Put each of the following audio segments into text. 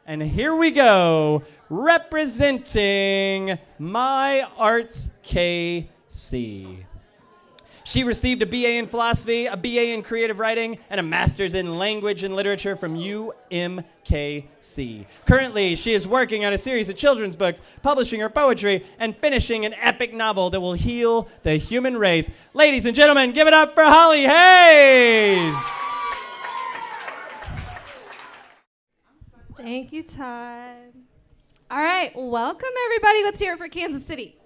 And here we go, representing My Arts KC. She received a BA in philosophy, a BA in creative writing, and a master's in language and literature from UMKC. Currently, she is working on a series of children's books, publishing her poetry, and finishing an epic novel that will heal the human race. Ladies and gentlemen, give it up for Hollie Hayes! Thank you, Todd. All right, welcome everybody. Let's hear it for Kansas City.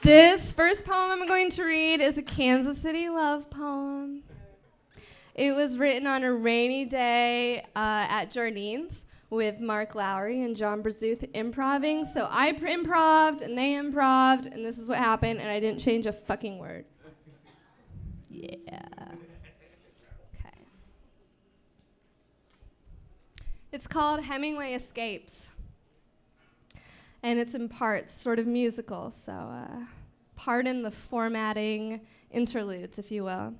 This first poem I'm going to read is a Kansas City love poem. It was written on a rainy day at Jardine's with Mark Lowry and John Brazuth improving. So I improved and they improved, and this is what happened, and I didn't change a fucking word. Yeah. Okay. It's called Hemingway Escapes. And it's in parts, sort of musical, so pardon the formatting interludes, if you will.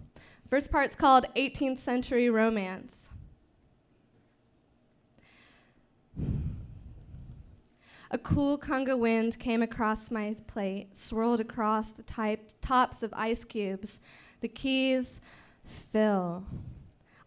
First part's called 18th Century Romance. A cool conga wind came across my plate, swirled across the tops of ice cubes. The keys fill.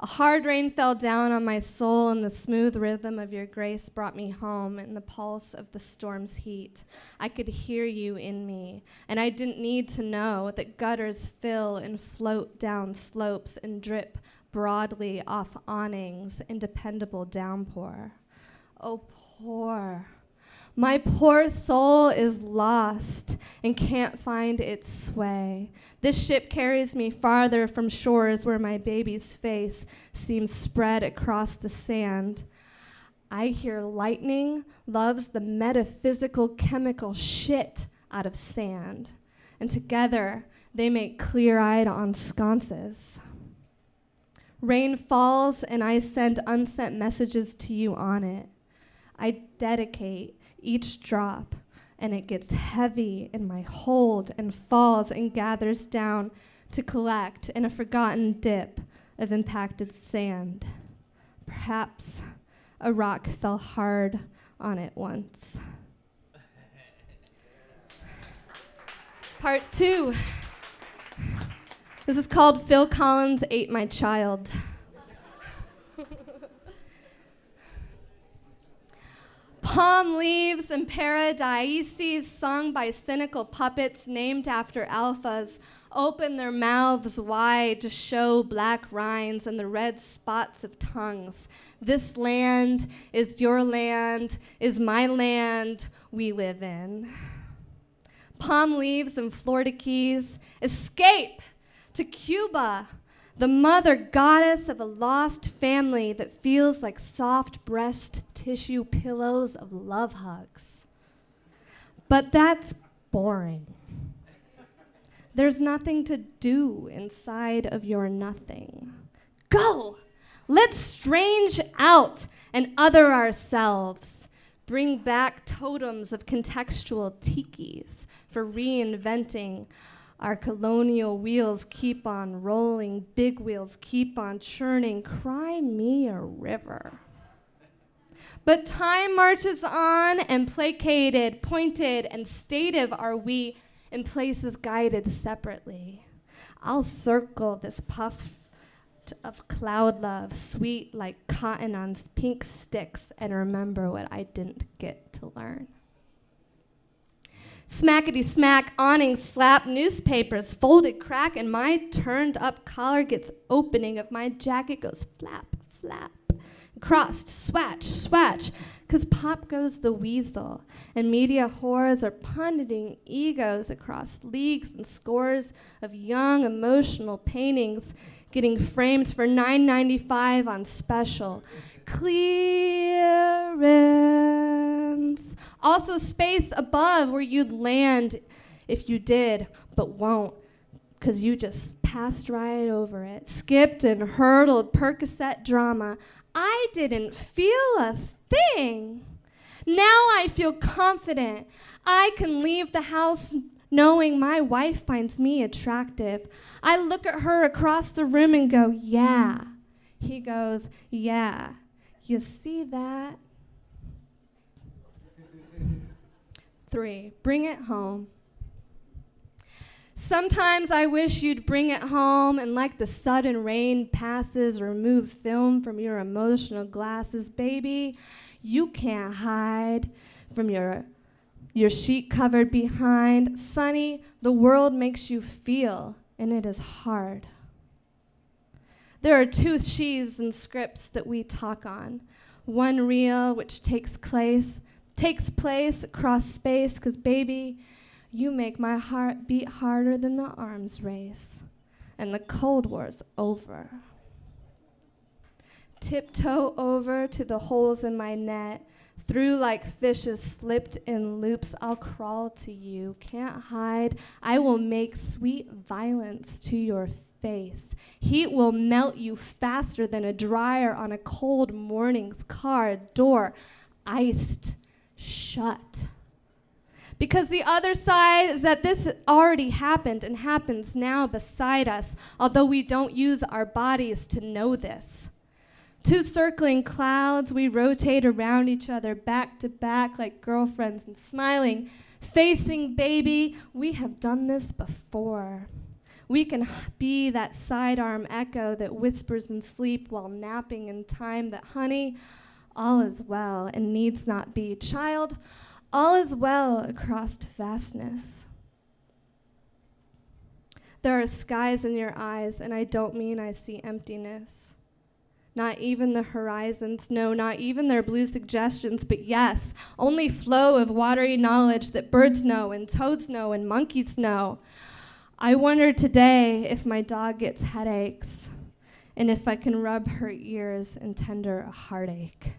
A hard rain fell down on my soul, and the smooth rhythm of your grace brought me home in the pulse of the storm's heat. I could hear you in me, and I didn't need to know that gutters fill and float down slopes and drip broadly off awnings in dependable downpour. Oh, my poor soul is lost and can't find its sway. This ship carries me farther from shores where my baby's face seems spread across the sand. I hear lightning loves the metaphysical chemical shit out of sand, and together they make clear-eyed ensconces. Rain falls and I send unsent messages to you on it. I dedicate each drop, and it gets heavy in my hold and falls and gathers down to collect in a forgotten dip of impacted sand. Perhaps a rock fell hard on it once. Part 2. This is called Phil Collins Ate My Child. Palm leaves and paradises sung by cynical puppets named after alphas open their mouths wide to show black rinds and the red spots of tongues. This land is your land, is my land we live in. Palm leaves and Florida Keys escape to Cuba, the mother goddess of a lost family that feels like soft breast tissue pillows of love hugs. But that's boring. There's nothing to do inside of your nothing. Go! Let's strange out and other ourselves. Bring back totems of contextual tikis for reinventing. Our colonial wheels keep on rolling, big wheels keep on churning. Cry me a river. But time marches on, and placated, pointed, and stative are we in places guided separately. I'll circle this puff of cloud love, sweet like cotton on pink sticks, and remember what I didn't get to learn. Smackety smack, awning slap, newspapers folded crack, and my turned up collar gets opening of my jacket goes flap, flap, crossed, swatch, swatch, 'cause pop goes the weasel, and media whores are punneting egos across leagues and scores of young emotional paintings getting framed for $9.95 on special. Clearance. Also space above where you'd land if you did, but won't, 'cause you just passed right over it. Skipped and hurdled Percocet drama. I didn't feel a thing. Now I feel confident. I can leave the house knowing my wife finds me attractive. I look at her across the room and go, yeah. He goes, yeah. You see that? 3, bring it home. Sometimes I wish you'd bring it home and like the sudden rain passes, remove film from your emotional glasses. Baby, you can't hide from your sheet covered behind. Sonny, the world makes you feel, and it is hard. There are 2 sheaths and scripts that we talk on. One real, which takes place across space, 'cause baby, you make my heart beat harder than the arms race, and the Cold War's over. Tiptoe over to the holes in my net, through like fishes slipped in loops, I'll crawl to you, can't hide. I will make sweet violence to your face. Heat will melt you faster than a dryer on a cold morning's car door, iced shut. Because the other side is that this already happened and happens now beside us, although we don't use our bodies to know this. 2 circling clouds, we rotate around each other back to back like girlfriends and smiling, facing baby, we have done this before. We can be that sidearm echo that whispers in sleep while napping in time that, honey, all is well and needs not be. Child, all is well across vastness. There are skies in your eyes, and I don't mean I see emptiness. Not even the horizons, no, not even their blue suggestions, but yes, only flow of watery knowledge that birds know and toads know and monkeys know. I wonder today if my dog gets headaches and if I can rub her ears and tender a heartache.